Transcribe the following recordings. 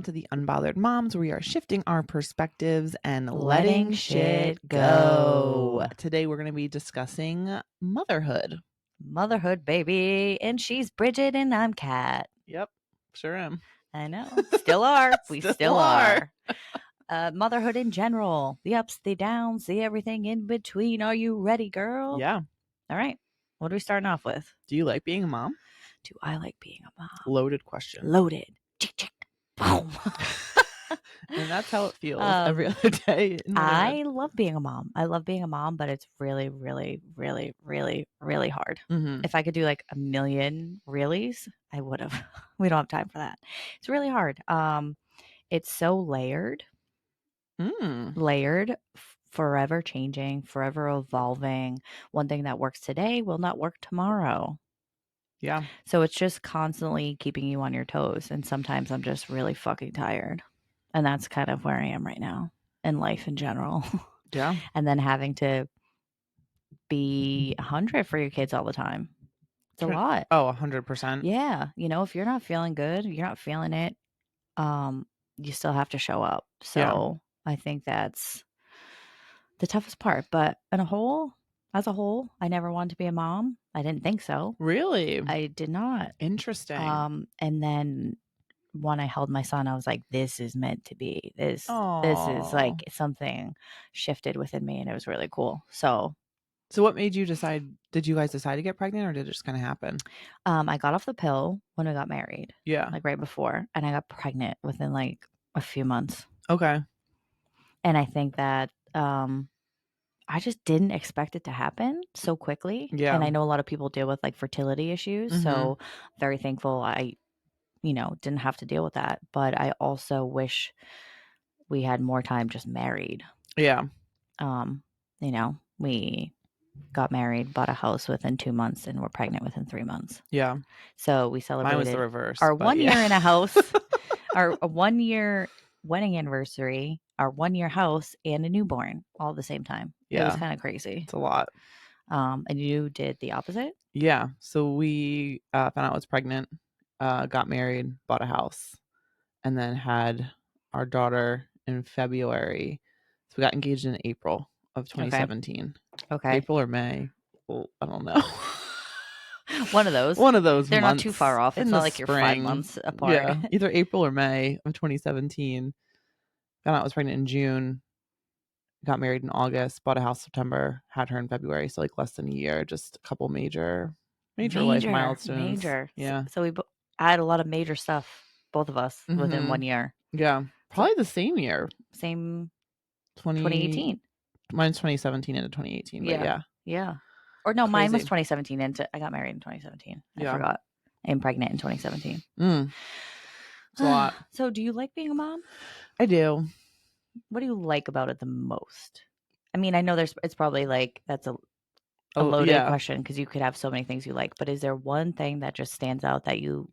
to the Unbothered Moms, where we are shifting our perspectives and Letting shit go. Today, we're going to be discussing motherhood. Motherhood, baby. And she's Bridget and I'm Kat. Yep, sure am. I know. Still are. We still are. Motherhood in general. The ups, the downs, the everything in between. Are you ready, girl? Yeah. All right. What are we starting off with? Do you like being a mom? Do I like being a mom? Loaded question. Loaded. Chick, chick. Boom. And that's how it feels every other day. I love being a mom. I love being a mom, but it's really, really, really, really, really hard. Mm-hmm. If I could do like a million reallys, I would have. We don't have time for that. It's really hard. It's so layered, forever changing, forever evolving. One thing that works today will not work tomorrow. Yeah. So it's just constantly keeping you on your toes. And sometimes I'm just really fucking tired. And that's kind of where I am right now in life in general. Yeah. And then having to be 100 for your kids all the time. It's a lot. Oh, 100%. Yeah. You know, if you're not feeling good, you're not feeling it, you still have to show up. So I think that's the toughest part. But as a whole, I never wanted to be a mom. I didn't think so. Really? I did not. Interesting. And then when I held my son, I was like, this is meant to be. This is like something shifted within me, and it was really cool. So what made you decide? Did you guys decide to get pregnant, or did it just kind of happen? I got off the pill when we got married. Yeah. Like right before. And I got pregnant within like a few months. Okay. And I think that I just didn't expect it to happen so quickly. Yeah. And I know a lot of people deal with like fertility issues. Mm-hmm. So very thankful I, didn't have to deal with that. But I also wish we had more time just married. Yeah. We got married, bought a house within 2 months, and we're pregnant within 3 months. Yeah. So we celebrated Mine was the reverse. our 1 year in a house, our 1 year wedding anniversary, our 1 year house, and a newborn all at the same time. Yeah. It was kind of crazy. It's a lot. And you did the opposite? Yeah. So we found out I was pregnant, got married, bought a house, and then had our daughter in February. So we got engaged in April of 2017. Okay. April or May. Well, I don't know. One of those. They're months not too far off. It's not like you're 5 months apart. Yeah. Either April or May of 2017. Found out I was pregnant in June. Got married in August, bought a house September, had her in February. So like less than a year, just a couple major life milestones. Major. Yeah. So we had a lot of major stuff, both of us, within 1 year. Yeah. Probably the same year. Same 2018. Mine's 2017 into 2018. But yeah. Or no, mine was 2017 into I got married in 2017. I forgot. I'm pregnant in 2017. It's a lot. So do you like being a mom? I do. What do you like about it the most? I mean, I know it's probably like that's a loaded question because you could have so many things you like, but is there one thing that just stands out that you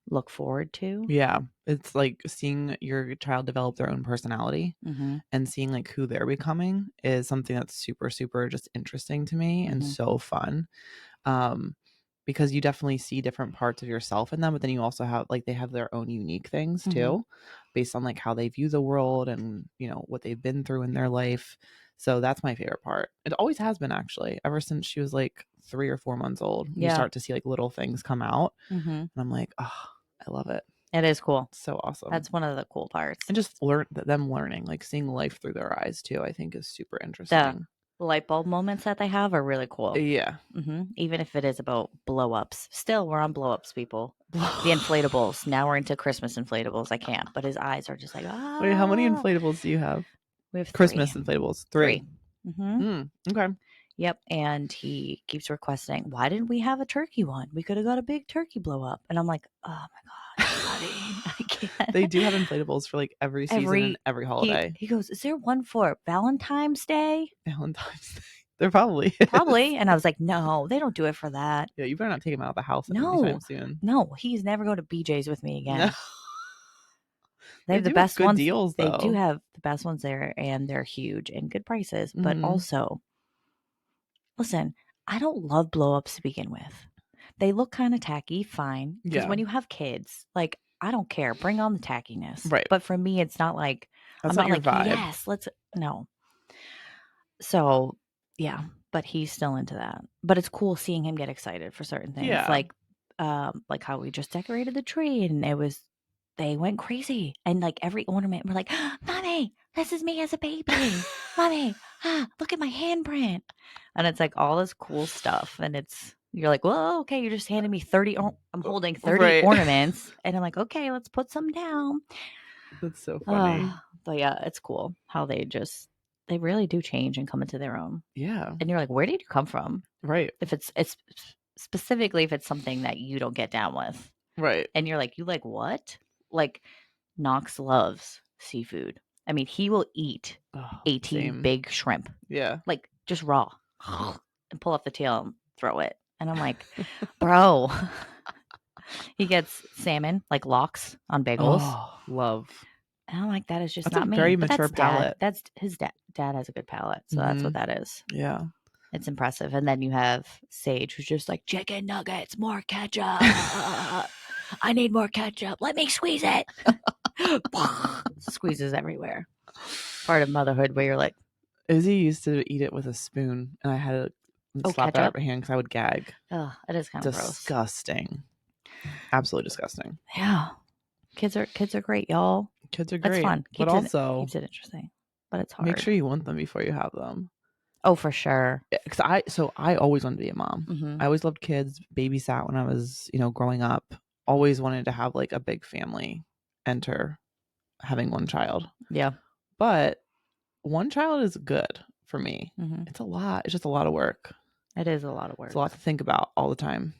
look forward to? Yeah. It's like seeing your child develop their own personality and seeing like who they're becoming is something that's super, super just interesting to me and so fun. Because you definitely see different parts of yourself in them, but then you also have like they have their own unique things too, based on like how they view the world and what they've been through in their life. So that's my favorite part. It always has been, actually, ever since she was like 3 or 4 months old. You start to see like little things come out, and I'm like, oh, I love it. It is cool. It's so awesome. That's one of the cool parts. And just them learning, like seeing life through their eyes too, I think is super interesting. The light bulb moments that they have are really cool. Yeah. Even if it is about blow ups. Still, we're on blow ups, people. The inflatables. Now we're into Christmas inflatables. I can't. But his eyes are just like, ah. Wait, how many inflatables do you have? We have Christmas inflatables. 3. Okay. Yep. And he keeps requesting, why didn't we have a turkey one? We could have got a big turkey blow up. And I'm like, oh my God, buddy, I can't. They do have inflatables for like every season and every holiday. He goes, is there one for Valentine's Day? Valentine's Day. There probably is. Probably. And I was like, no, they don't do it for that. Yeah, you better not take him out of the house anytime soon. No, he's never going to BJ's with me again. No. They have the best good ones. Deals, they though. do have the best ones there, and they're huge and good prices. But also, listen, I don't love blow ups to begin with. They look kind of tacky, fine. Because when you have kids, like I don't care. Bring on the tackiness. Right. But for me, it's not like, That's I'm not not your like, vibe. yes, no. So, yeah, but he's still into that. But it's cool seeing him get excited for certain things. Yeah. Like how we just decorated the tree and they went crazy. And like every ornament, we're like, Mommy, this is me as a baby. Mommy, look at my handprint. And it's like all this cool stuff. And you're like, well, okay, you just handed me 30. I'm holding 30 Right. ornaments. And I'm like, okay, let's put some down. That's so funny. But yeah, it's cool how they really do change and come into their own. Yeah. And you're like, where did you come from? Right. If it's specifically if it's something that you don't get down with. Right. And you're like, you like what? Like Knox loves seafood. I mean, he will eat 18 big shrimp. Yeah. Like just raw and pull off the tail and throw it. And I'm like, bro. He gets salmon, like lox on bagels. Oh, love. And I'm like, that is just That's not a me. very But mature that's dad. palate. That's his dad. Dad has a good palate. So that's what that is. Yeah. It's impressive. And then you have Sage, who's just like, chicken nuggets, more ketchup. I need more ketchup. Let me squeeze it. Squeezes everywhere. Part of motherhood where you're like, Izzy used to eat it with a spoon, and I had to slap that out of her hand because I would gag. Oh, it is kind of gross. Disgusting. Absolutely disgusting. Yeah. Kids are great, y'all. Kids are great. It's fun. But also keeps it interesting. But it's hard. Make sure you want them before you have them. Oh, for sure. Because I always wanted to be a mom. Mm-hmm. I always loved kids, babysat when I was, growing up. Always wanted to have like a big family. Enter having one child. Yeah. But one child is good for me. Mm-hmm. It's a lot. It's just a lot of work. It is a lot of work. It's a lot to think about all the time.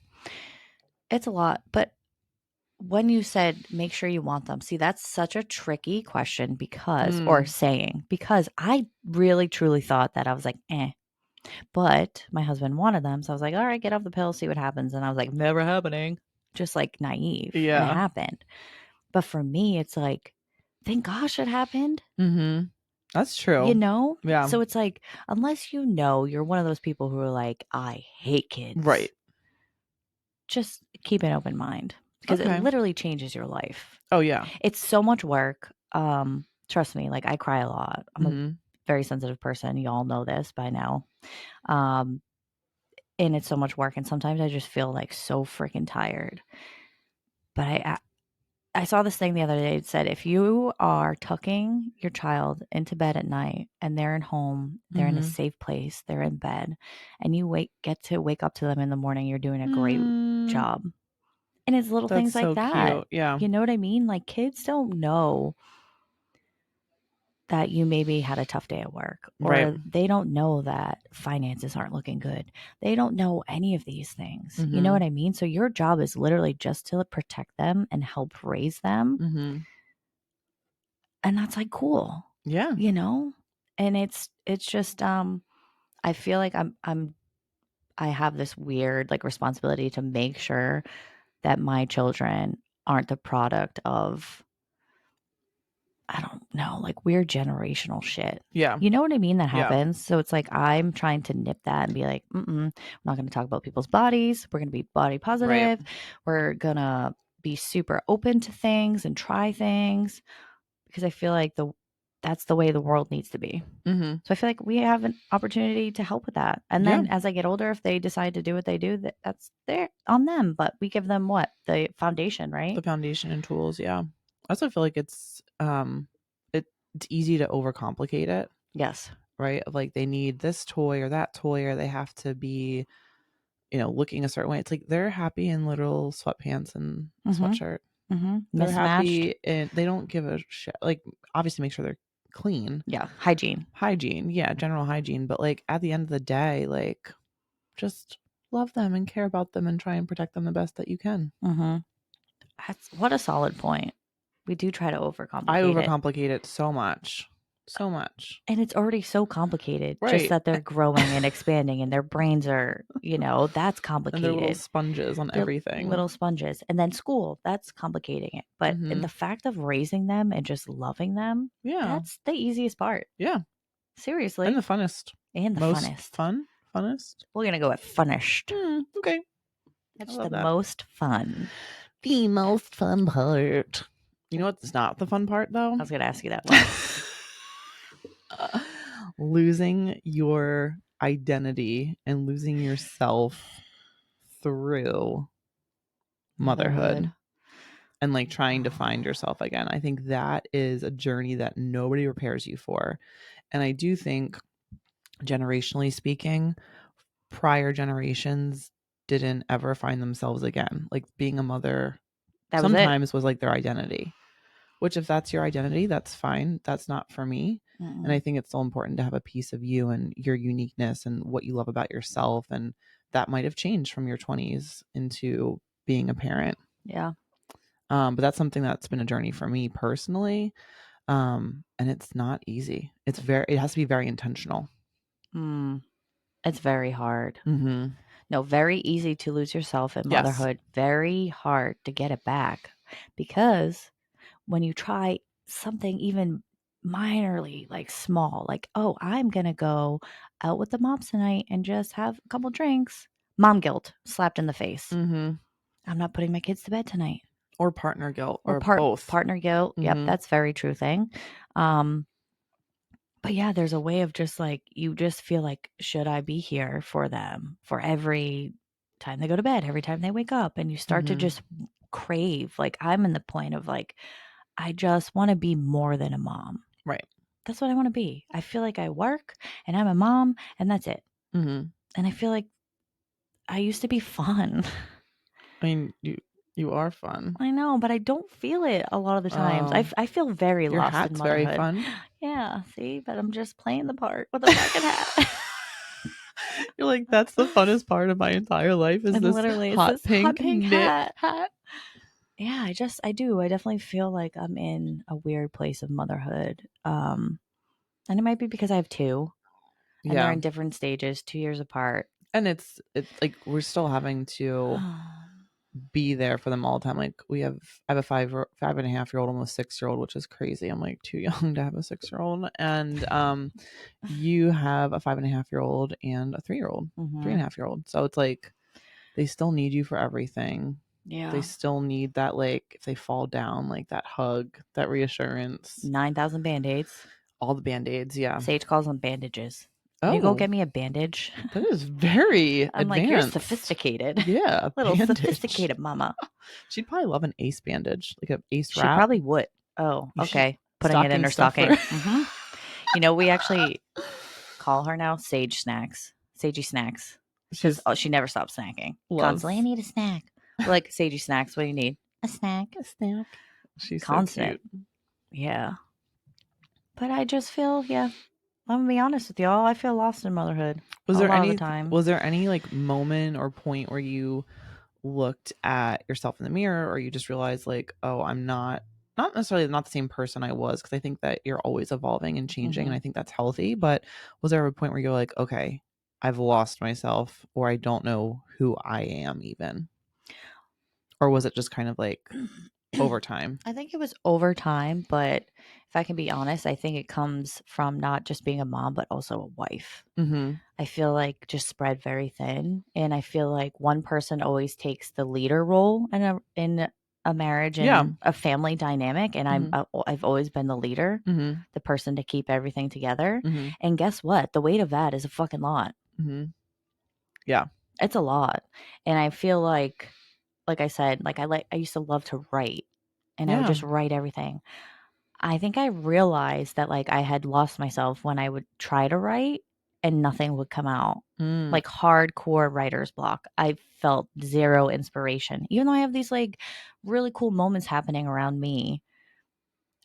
It's a lot. But when you said make sure you want them, see, that's such a tricky question because I really truly thought that I was like, but my husband wanted them. So I was like, all right, get off the pill, see what happens. And I was like, never happening. Just like naive. Yeah. And it happened. But for me, it's like, thank gosh it happened. Mm-hmm. That's true. Yeah. So it's like, unless you're one of those people who are like, I hate kids. Right. Just keep an open mind. Because it literally changes your life. Oh, yeah. It's so much work. Trust me, like I cry a lot. I'm a very sensitive person. Y'all know this by now. And it's so much work. And sometimes I just feel like so freaking tired. But I saw this thing the other day. It said, if you are tucking your child into bed at night and they're in home, they're in a safe place, they're in bed, and you get to wake up to them in the morning, you're doing a great job. And it's little things like that. Cute. Yeah. You know what I mean? Like kids don't know that you maybe had a tough day at work, or they don't know that finances aren't looking good. They don't know any of these things. You know what I mean? So your job is literally just to protect them and help raise them. And that's like cool. Yeah. And it's just, I feel like I have this weird like responsibility to make sure that my children aren't the product of, I don't know, like weird generational shit. Yeah. You know what I mean? That happens. Yeah. So it's like I'm trying to nip that and be like, we're not going to talk about people's bodies. We're going to be body positive. Right. We're going to be super open to things and try things because I feel like that's the way the world needs to be. So I feel like we have an opportunity to help with that. And then as I get older, if they decide to do what they do, that's there on them. But we give them the foundation, right? The foundation and tools. Yeah. I also feel like it's easy to overcomplicate it. Yes. Right. Of like they need this toy or that toy, or they have to be, looking a certain way. It's like they're happy in little sweatpants and sweatshirt. They're happy and they don't give a shit. Like obviously make sure they're clean. Yeah. Hygiene. Yeah. General hygiene. But like at the end of the day, like just love them and care about them and try and protect them the best that you can. What a solid point. We do try to overcomplicate it. I overcomplicate it so much. So much. And it's already so complicated. Right. Just that they're growing and expanding and their brains are, that's complicated. And they're little sponges on everything. Little sponges. And then school, that's complicating it. But in the fact of raising them and just loving them, that's the easiest part. Yeah. Seriously. And the funnest. Funnest. Funnest? We're going to go with funnest. Okay. That's the most fun. The most fun part. You know what's not the fun part, though? I was going to ask you that one. Losing your identity and losing yourself through motherhood and like trying to find yourself again. I think that is a journey that nobody prepares you for. And I do think, generationally speaking, prior generations didn't ever find themselves again. Like being a mother That was it. sometimes was like their identity, which if that's your identity, that's fine. That's not for me. And I think it's so important to have a piece of you and your uniqueness and what you love about yourself. And that might have changed from your 20s into being a parent. Yeah. But that's something that's been a journey for me personally. And it's not easy. It has to be very intentional. It's very hard. Mm-hmm. No, very easy to lose yourself in motherhood. Yes. Very hard to get it back, because when you try something even minorly, like small, like, oh, I'm going to go out with the moms tonight and just have a couple drinks. Mom guilt slapped in the face. Mm-hmm. I'm not putting my kids to bed tonight. Or partner guilt, or both. Partner guilt. Mm-hmm. Yep, that's very true thing. But yeah, there's a way of just like, you just feel like, should I be here for them for every time they go to bed, every time they wake up? And you start to just crave, like, I'm in the point of like, I just want to be more than a mom. Right. That's what I want to be. I feel like I work and I'm a mom and that's it. Mm-hmm. And I feel like I used to be fun. I mean, you are fun. I know, but I don't feel it a lot of the times. I feel very your lost hat's in motherhood. Very fun. Yeah, see, but I'm just playing the part with a fucking hat. You're like, that's the funnest part of my entire life is this hot pink knit hat. Yeah, I do. I definitely feel like I'm in a weird place of motherhood. And it might be because I have two. And they're in different stages, 2 years apart. And it's like we're still having to be there for them all the time. Like I have a 5.5-year-old, almost 6-year-old, which is crazy. I'm like too young to have a 6-year-old. And you have a 5.5-year-old and a 3-year-old, 3.5-year-old. So it's like they still need you for everything. Yeah. They still need that, like, if they fall down, like that hug, that reassurance. 9,000 Band-Aids. All the Band-Aids, yeah. Sage calls them bandages. Can you go get me a bandage? That is very I'm advanced. like, you're sophisticated. Yeah. Little bandage. Sophisticated mama. She'd probably love an ace bandage, like an ace wrap. She probably would. Oh, okay. Putting it in her stocking. You know, we actually call her now Sage Snacks. Sagey Snacks. Because she never stops snacking. Constantly, I need a snack. Like, Sagey Snacks, what do you need? A snack. A snack. She's constant. So cute. Yeah. But I just feel, I'm gonna be honest with y'all, I feel lost in motherhood. Was there any like moment or point where you looked at yourself in the mirror, or you just realized like, oh, I'm not necessarily not the same person I was, because I think that you're always evolving and changing, and I think that's healthy. But was there a point where you're like, okay, I've lost myself, or I don't know who I am even? Or was it just kind of like over time? I think it was over time, but if I can be honest, I think it comes from not just being a mom, but also a wife. I feel like just spread very thin. And I feel like one person always takes the leader role in a marriage and a family dynamic. And I've always been the leader, the person to keep everything together. And guess what? The weight of that is a fucking lot. Yeah. It's a lot. And I feel like I said, like I used to love to write, and I would just write everything. I think I realized that like I had lost myself when I would try to write and nothing would come out. Like hardcore writer's block. I felt zero inspiration. Even though I have these like really cool moments happening around me,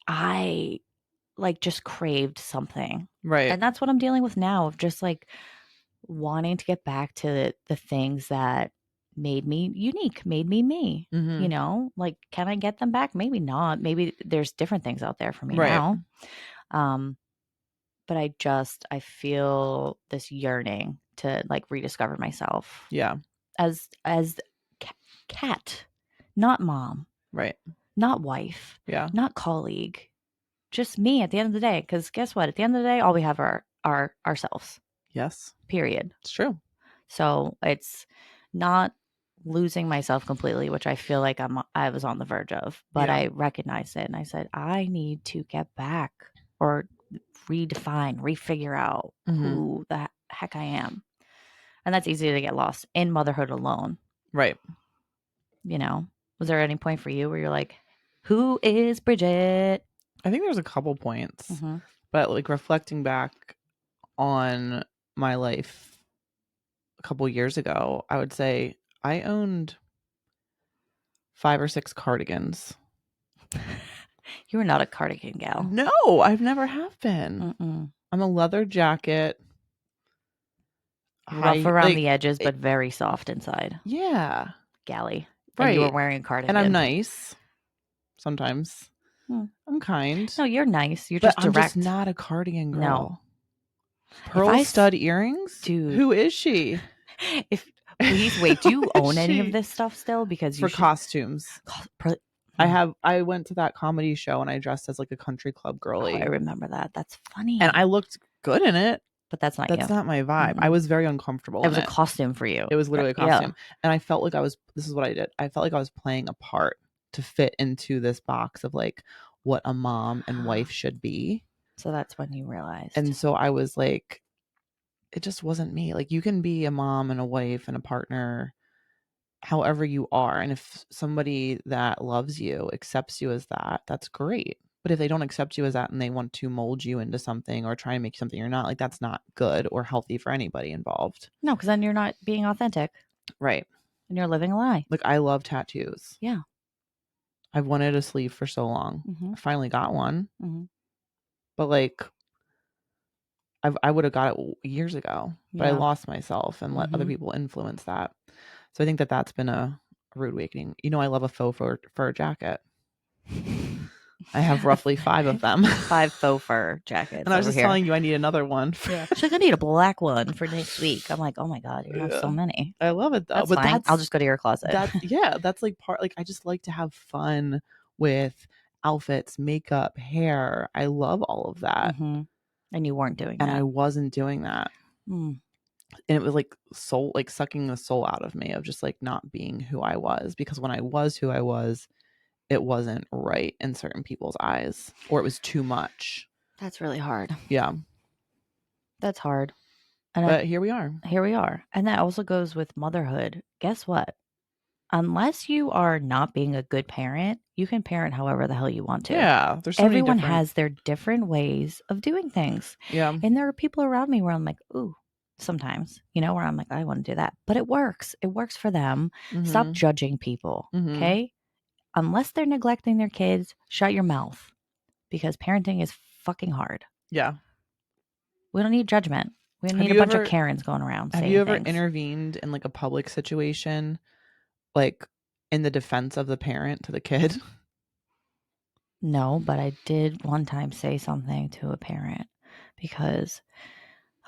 I like just craved something. Right. And that's what I'm dealing with now, of just like wanting to get back to the things that made me unique, made me, you know, like, can I get them back? Maybe not. Maybe there's different things out there for me now. But I feel this yearning to like rediscover myself. Yeah. As cat, not mom. Right. Not wife. Yeah. Not colleague. Just me at the end of the day. Because guess what? At the end of the day, all we have are ourselves. Yes. Period. It's true. So it's not losing myself completely, which I feel like I was on the verge of, but Yeah. I recognized it and I said, I need to get back or redefine, refigure out who the heck I am. And that's easy to get lost in motherhood alone. Right. You know, was there any point for you where you're like, who is Bridget? I think there's a couple points, but like reflecting back on my life a couple years ago, I would say I owned 5 or 6 cardigans. You were not a cardigan gal. No, I've never have been. Mm-mm. I'm a leather jacket. Rough around the edges, but very soft inside. Yeah. Galley. Right. And you were wearing a cardigan. And I'm nice. Sometimes. I'm kind. No, you're nice. You're but just direct. I'm just not a cardigan girl. No. Pearl stud earrings? Dude. Who is she? Please wait, do you own any of this stuff still? Because for costumes. I went to that comedy show and I dressed as like a country club girly. Oh, I remember that. That's funny. And I looked good in it. But that's not my vibe. I was very uncomfortable. It was a costume for you. It was literally a costume. And I felt like this is what I did. I felt like I was playing a part to fit into this box of like what a mom and wife should be. So that's when you realized. And so I was like, it just wasn't me. Like, you can be a mom and a wife and a partner however you are. And if somebody that loves you accepts you as that, that's great. But if they don't accept you as that and they want to mold you into something or try and make something you're not, like, that's not good or healthy for anybody involved. No, because then you're not being authentic. Right. And you're living a lie. Like, I love tattoos. Yeah. I've wanted a sleeve for so long. I finally got one. But like, I would have got it years ago, but I lost myself and let other people influence that. So I think that that's been a rude awakening. You know, I love a faux fur jacket. I have roughly 5 of them. 5 faux fur jackets. And I was just telling you I need another one. She's like, I need a black one for next week. I'm like, oh my God, you have so many. I love it though. That's fine. I'll just go to your closet. That's like part, like, I just like to have fun with outfits, makeup, hair. I love all of that. And you weren't doing that. And I wasn't doing that. And it was like soul, like sucking the soul out of me of just like not being who I was. Because when I was who I was, it wasn't right in certain people's eyes, or it was too much. That's really hard. Yeah. That's hard. But here we are. Here we are. And that also goes with motherhood. Guess what? Unless you are not being a good parent, you can parent however the hell you want to. Yeah. There's so Everyone has their different ways of doing things. Yeah. And there are people around me where I'm like, ooh, sometimes, you know, where I'm like, I want to do that. But it works. It works for them. Stop judging people. Okay? Unless they're neglecting their kids, shut your mouth. Because parenting is fucking hard. Yeah. We don't need judgment. We don't need a bunch of Karens going around. Have you ever intervened in like a public situation, like in the defense of the parent to the kid? No, but I did one time say something to a parent because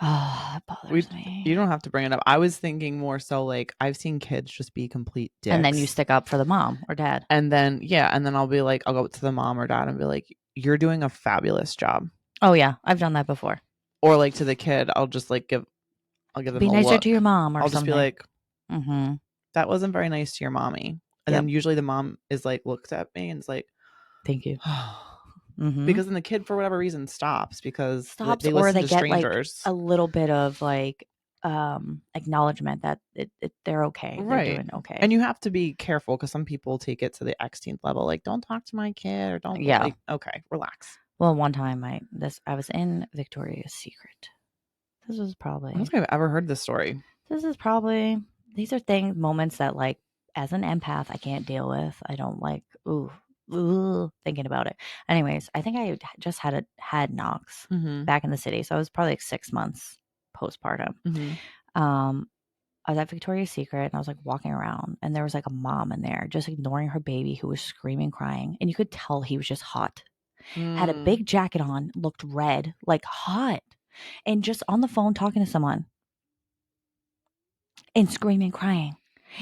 it bothers me. You don't have to bring it up. I was thinking more so like, I've seen kids just be complete dicks. And then you stick up for the mom or dad. And then, I'll be like, I'll go to the mom or dad and be like, you're doing a fabulous job. Oh yeah, I've done that before. Or like to the kid, I'll just like give them be a nicer look. To your mom or I'll something. just be like, that wasn't very nice to your mommy. And then usually the mom is like, looks at me and is like, thank you. Because then the kid, for whatever reason, stops because they or listen they to get strangers. Like a little bit of like acknowledgement that they're okay. Right. They're doing okay. And you have to be careful because some people take it to the xth level. Like, don't talk to my kid or don't. Yeah. Like, okay, relax. Well, one time I was in Victoria's Secret. This was probably. I don't think I've ever heard this story. These are moments that like as an empath I can't deal with. I don't like thinking about it. Anyways, I think I just had Knox back in the city, so I was probably like 6 months postpartum. I was at Victoria's Secret and I was like walking around and there was like a mom in there just ignoring her baby who was screaming, crying, and you could tell he was just hot. Had a big jacket on, looked red, like hot, and just on the phone talking to someone and screaming, crying.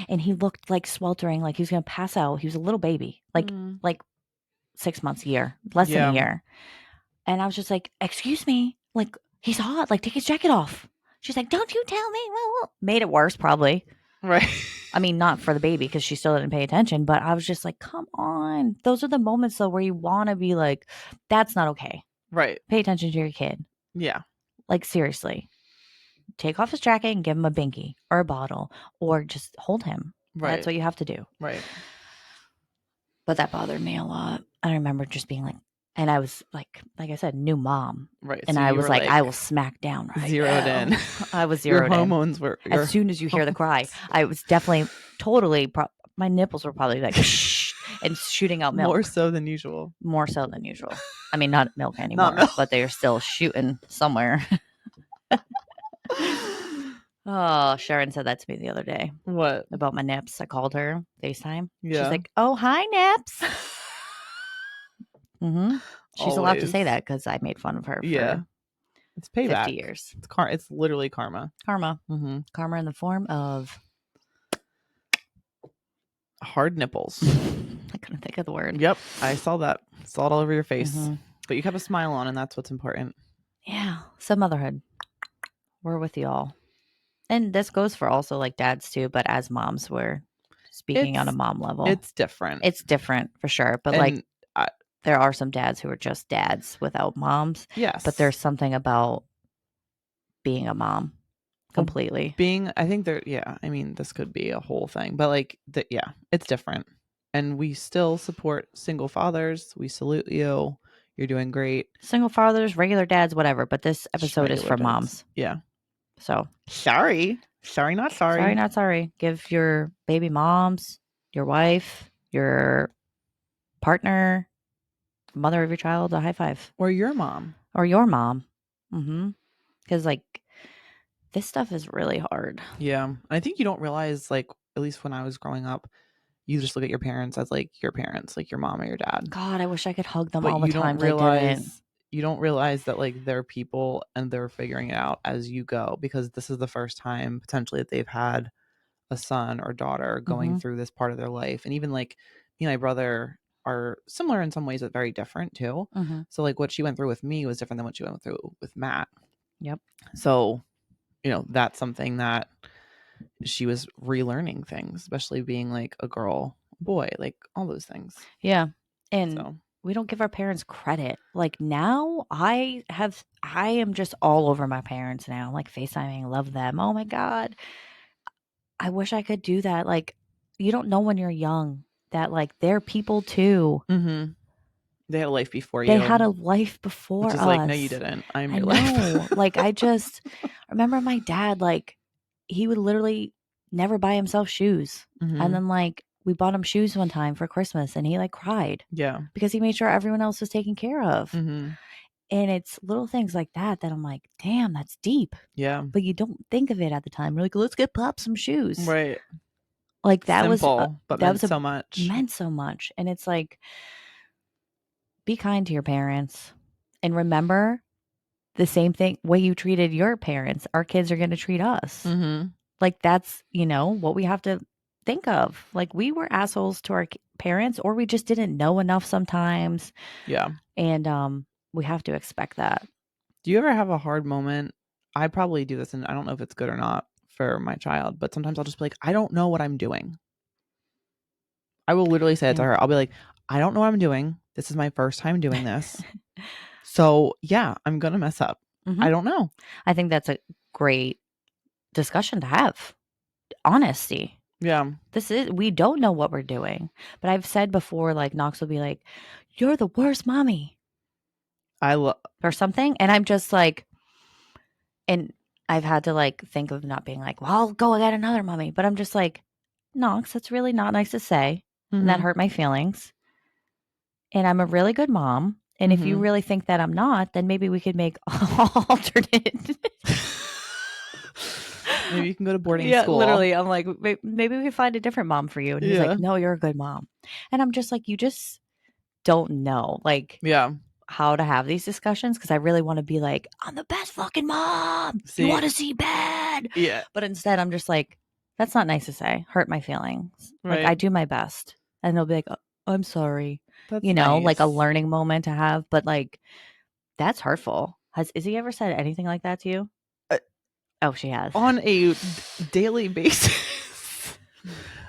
And he looked like sweltering, like he was going to pass out. He was a little baby, like 6 months, a year, less than a year. And I was just like, excuse me, like he's hot, like take his jacket off. She's like, don't you tell me. Made it worse, probably. Right. I mean, not for the baby because she still didn't pay attention, but I was just like, come on. Those are the moments though where you want to be like, that's not okay. Right. Pay attention to your kid. Yeah. Like, seriously. Take off his jacket and give him a binky or a bottle or just hold him. Right. That's what you have to do. Right. But that bothered me a lot. I remember just being like, and I was like I said, new mom. Right. And So I you was were like, I will smack down right zeroed now. in. I was Your zeroed in. hormones were. As soon as you hear the cry, I was definitely totally, my nipples were probably like, shh, and shooting out milk. More so than usual. More so than usual. I mean, not milk anymore, not milk. But they are still shooting somewhere. Oh, Sharon said that to me the other day. What? About my nips. I called her FaceTime. Yeah. She's like, oh, hi, nips. Mm-hmm. She's allowed to say that because I made fun of her for it's payback. 50 years. It's literally karma. Karma. Mm-hmm. Karma in the form of hard nipples. I couldn't think of the word. Yep. I saw that. Saw it all over your face. Mm-hmm. But you kept a smile on, and that's what's important. Yeah. So motherhood. We're with y'all. And this goes for also like dads too, but as moms, we're speaking on a mom level. It's different. It's different for sure. But like there are some dads who are just dads without moms. Yes. But there's something about being a mom completely. I think I mean, this could be a whole thing, but like, it's different. And we still support single fathers. We salute you. You're doing great. Single fathers, regular dads, whatever. But this episode is for moms. Yeah. So. Sorry, not sorry. Sorry, not sorry. Give your baby moms, your wife, your partner, mother of your child a high five. Or your mom. Mm-hmm. Because like this stuff is really hard. Yeah. I think you don't realize, like, at least when I was growing up, you just look at your parents as like your parents, like your mom or your dad. God, I wish I could hug them all the time. You don't realize that like they're people and they're figuring it out as you go, because this is the first time potentially that they've had a son or daughter going through this part of their life. And even like me and my brother are similar in some ways, but very different too. So like what she went through with me was different than what she went through with Matt. Yep. So, that's something that she was relearning things, especially being like a girl, boy, like all those things. Yeah. And we don't give our parents credit. Like now I am just all over my parents now, like FaceTiming, love them. Oh my God. I wish I could do that. Like, you don't know when you're young that like they're people too. Mm-hmm. They had a life before you. They had a life before us. Like, no, you didn't. I'm your life. Like, I just remember my dad, like, he would literally never buy himself shoes. And then like we bought him shoes one time for Christmas and he like cried. Yeah. Because he made sure everyone else was taken care of. And it's little things like that I'm like, damn, that's deep. Yeah. But you don't think of it at the time. You're like, let's get Pop some shoes. Right. Like that Simple, but that meant so much. Meant so much. And it's like, be kind to your parents and remember the same way you treated your parents, our kids are going to treat us. Like that's, what we have to think of. Like we were assholes to our parents or we just didn't know enough sometimes. Yeah. And we have to expect that. Do you ever have a hard moment? I probably do this, and I don't know if it's good or not for my child, but sometimes I'll just be like, I don't know what I'm doing. I will literally say it to her. I'll be like, I don't know what I'm doing. This is my first time doing this. So yeah, I'm going to mess up. I don't know. I think that's a great discussion to have. Honesty. Yeah. We don't know what we're doing. But I've said before, like Knox will be like, you're the worst mommy. Or something. And I'm just like, and I've had to like think of not being like, well, I'll go get another mommy. But I'm just like, Knox, that's really not nice to say. And that hurt my feelings. And I'm a really good mom. And if you really think that I'm not, then maybe we could make alternate. Maybe you can go to boarding school. Literally. I'm like, maybe we can find a different mom for you. And he's like, no, you're a good mom. And I'm just like, you just don't know, like, how to have these discussions. Because I really want to be like, I'm the best fucking mom. You want to see bad. Yeah. But instead, I'm just like, that's not nice to say. Hurt my feelings. Right. Like, I do my best. And they'll be like, I'm sorry. That's nice. Like a learning moment to have. But like, that's hurtful. Has Izzy ever said anything like that to you? Oh, she has. On a daily basis.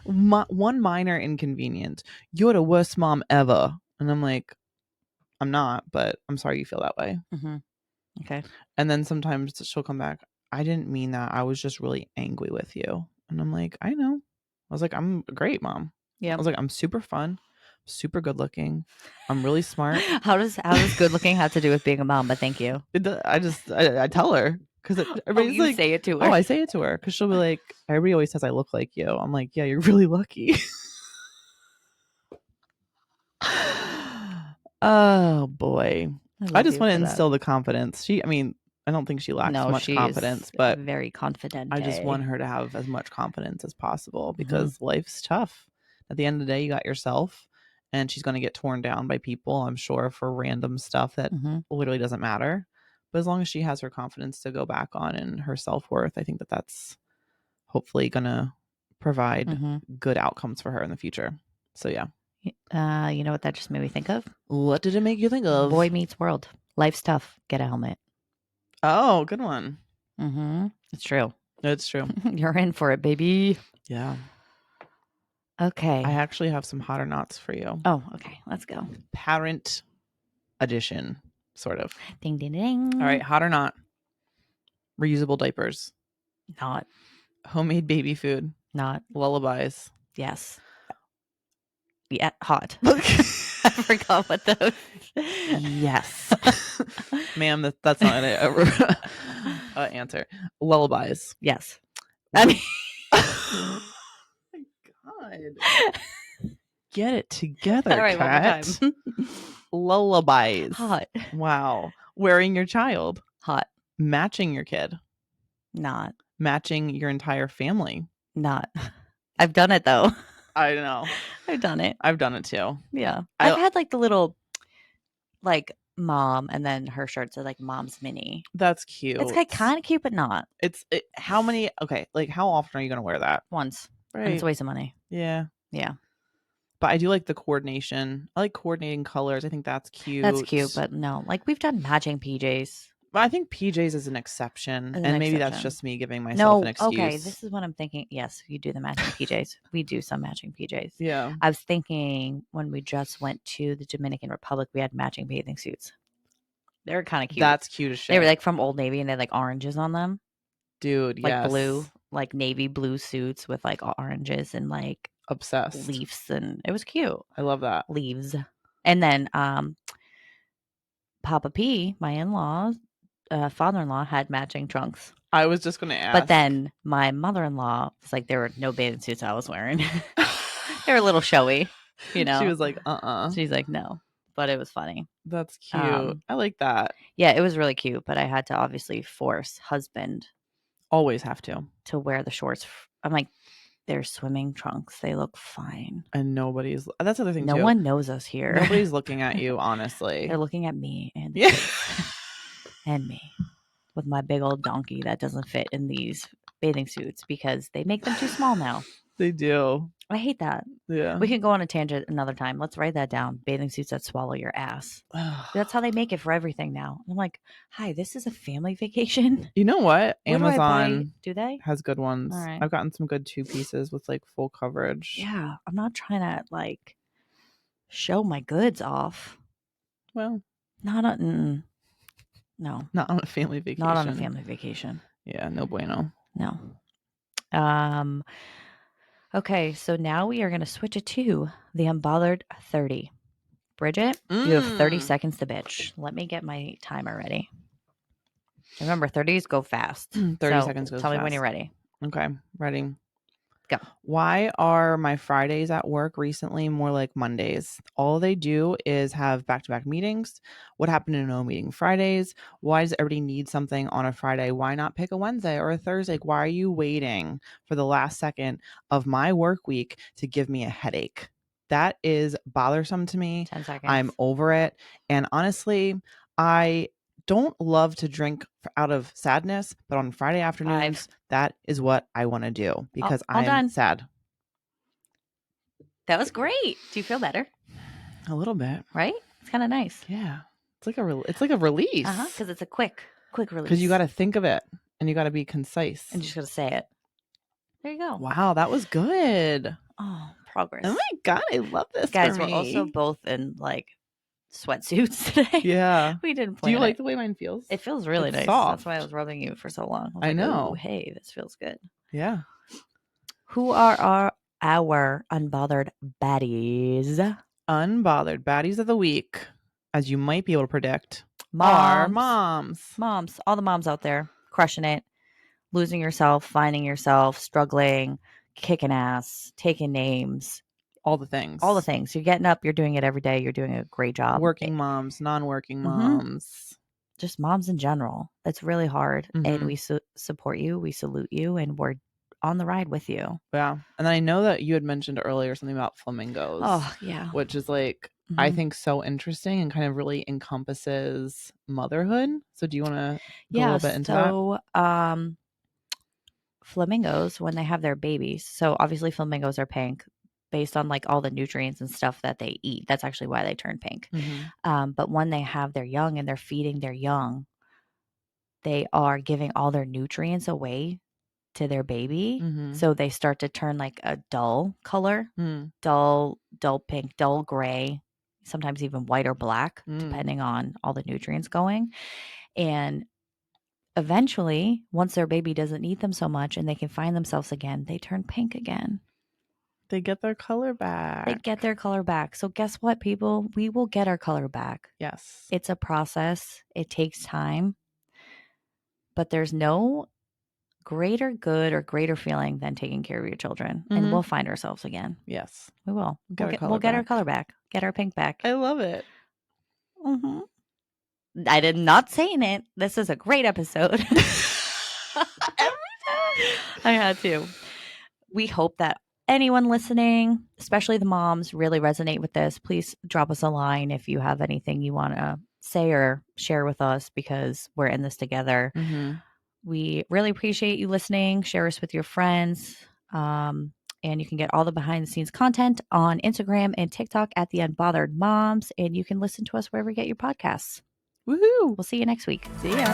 One minor inconvenience. You're the worst mom ever. And I'm like, I'm not, but I'm sorry you feel that way. Mm-hmm. Okay. And then sometimes she'll come back. I didn't mean that. I was just really angry with you. And I'm like, I know. I was like, I'm a great mom. Yeah. I was like, I'm super fun, super good looking. I'm really smart. How does good looking have to do with being a mom? But thank you. I tell her because everybody's like, say it to her. Oh, I say it to her because she'll be like, everybody always says I look like you. I'm like, yeah, you're really lucky. Oh boy. I just want to instill the confidence. I don't think she lacks much confidence, but very confident. I just want her to have as much confidence as possible because life's tough. At the end of the day, you got yourself, and she's going to get torn down by people, I'm sure, for random stuff that literally doesn't matter. But as long as she has her confidence to go back on and her self-worth, I think that that's hopefully going to provide good outcomes for her in the future. So yeah. You know what that just made me think of? What did it make you think of? Boy Meets World. Life's tough. Get a helmet. Oh, good one. It's true. It's true. You're in for it, baby. Yeah. Okay. I actually have some hot or nots for you. Oh, okay. Let's go. Parent edition, sort of. Ding, ding, ding. All right. Hot or not? Reusable diapers. Not. Homemade baby food. Not. Lullabies. Yes. Yeah. Hot. I forgot what those. Yes. Ma'am, that's not an answer. Lullabies. Yes. I mean. Oh my God. Get it together, all right, cat. One more time. Lullabies. Hot. Wow. Wearing your child. Hot. Matching your kid. Not. Matching your entire family. Not. I've done it though. I know. I've done it. I've done it too. Yeah. I've had like the little like mom and then her shirts are like mom's mini. That's cute. It's like kind of cute, but not. How many? Okay. Like how often are you going to wear that? Once. Right. And it's a waste of money. Yeah. Yeah. But I do like the coordination. I like coordinating colors. I think that's cute. That's cute, but no. Like we've done matching PJs. But I think PJs is an exception. And maybe that's just me giving myself an excuse. Okay. This is what I'm thinking. Yes, you do the matching PJs. We do some matching PJs. Yeah. I was thinking when we just went to the Dominican Republic, we had matching bathing suits. They were kind of cute. That's cute as shit. They were like from Old Navy and they had like oranges on them. Dude, like yes. Blue, like navy blue suits with like oranges and like obsessed leaves, and it was cute. I love that. Leaves. And then Papa P, my in-laws, father-in-law, had matching trunks. I was just gonna ask. But then my mother-in-law was like, there were no bathing suits I was wearing. They were a little showy, you know. She was like, She's like, no. But it was funny. That's cute. I like that. Yeah, it was really cute. But I had to obviously force husband. Always have to wear the shorts. I'm like, they're swimming trunks. They look fine. And that's the other thing too. No one knows us here. Nobody's looking at you, honestly. They're looking at me and and me with my big old donkey that doesn't fit in these bathing suits because they make them too small now. They do. I hate that. Yeah. We can go on a tangent another time. Let's write that down. Bathing suits that swallow your ass. That's how they make it for everything now. I'm like, hi, this is a family vacation. You know what? Amazon do they? has good ones. All right. I've gotten some good 2 pieces with like full coverage. Yeah. I'm not trying to like show my goods off. Well, no. Not on a family vacation. Not on a family vacation. Yeah, no bueno. No. Okay, so now we are going to switch it to the Unbothered 30. Bridget, you have 30 seconds to bitch. Let me get my timer ready. Remember, 30s go fast. 30 seconds goes fast. Tell me when you're ready. Okay, ready. Go. Why are my Fridays at work recently more like Mondays? All they do is have back-to-back meetings. What happened to no meeting Fridays? Why does everybody need something on a Friday? Why not pick a Wednesday or a Thursday? Why are you waiting for the last second of my work week to give me a headache? That is bothersome to me. 10 seconds. I'm over it. And honestly, I don't love to drink out of sadness, but on Friday afternoons, that is what I want to do because I'm sad. That was great. Do you feel better? A little bit, right? It's kind of nice. Yeah, it's like a release. Because it's a quick release. Because you got to think of it and you got to be concise and you just got to say it. There you go. Wow, that was good. Oh, progress. Oh my God, I love this Guys, for we're also me. both in like sweatsuits today. Yeah. We didn't Do plan you like it. the way mine feels? It feels really It's nice. soft. That's why I was rubbing you for so long. I was I like, know. "Ooh, hey, this feels good." Yeah. Who are our unbothered baddies? Unbothered baddies of the week, as you might be able to predict, are moms. Moms. All the moms out there crushing it, losing yourself, finding yourself, struggling, kicking ass, taking names. All the things. All the things. You're getting up. You're doing it every day. You're doing a great job. Working moms, non-working moms. Just moms in general. It's really hard. And we support you. We salute you. And we're on the ride with you. Yeah. And I know that you had mentioned earlier something about flamingos. Oh, yeah. Which is like, I think so interesting and kind of really encompasses motherhood. So do you want to go a little bit into that? Flamingos, when they have their babies, so obviously flamingos are pink based on like all the nutrients and stuff that they eat. That's actually why they turn pink. But when they have their young and they're feeding their young, they are giving all their nutrients away to their baby. So they start to turn like a dull color, dull pink, dull gray, sometimes even white or black, depending on all the nutrients going. And eventually, once their baby doesn't need them so much and they can find themselves again, they turn pink again. They get their color back. They get their color back. So guess what, people? We will get our color back. Yes. It's a process. It takes time. But there's no greater good or greater feeling than taking care of your children. And we'll find ourselves again. Yes. We will. We'll get our color back. Get our pink back. I love it. I did not saying it. This is a great episode. Every time. I had to. We hope that anyone listening, especially the moms, really resonate with this. Please drop us a line if you have anything you want to say or share with us, because we're in this together. We really appreciate you listening. Share us with your friends. And you can get all the behind the scenes content on Instagram and TikTok at The Unbothered Moms. And you can listen to us wherever you get your podcasts. Woohoo! We'll see you next week. See ya.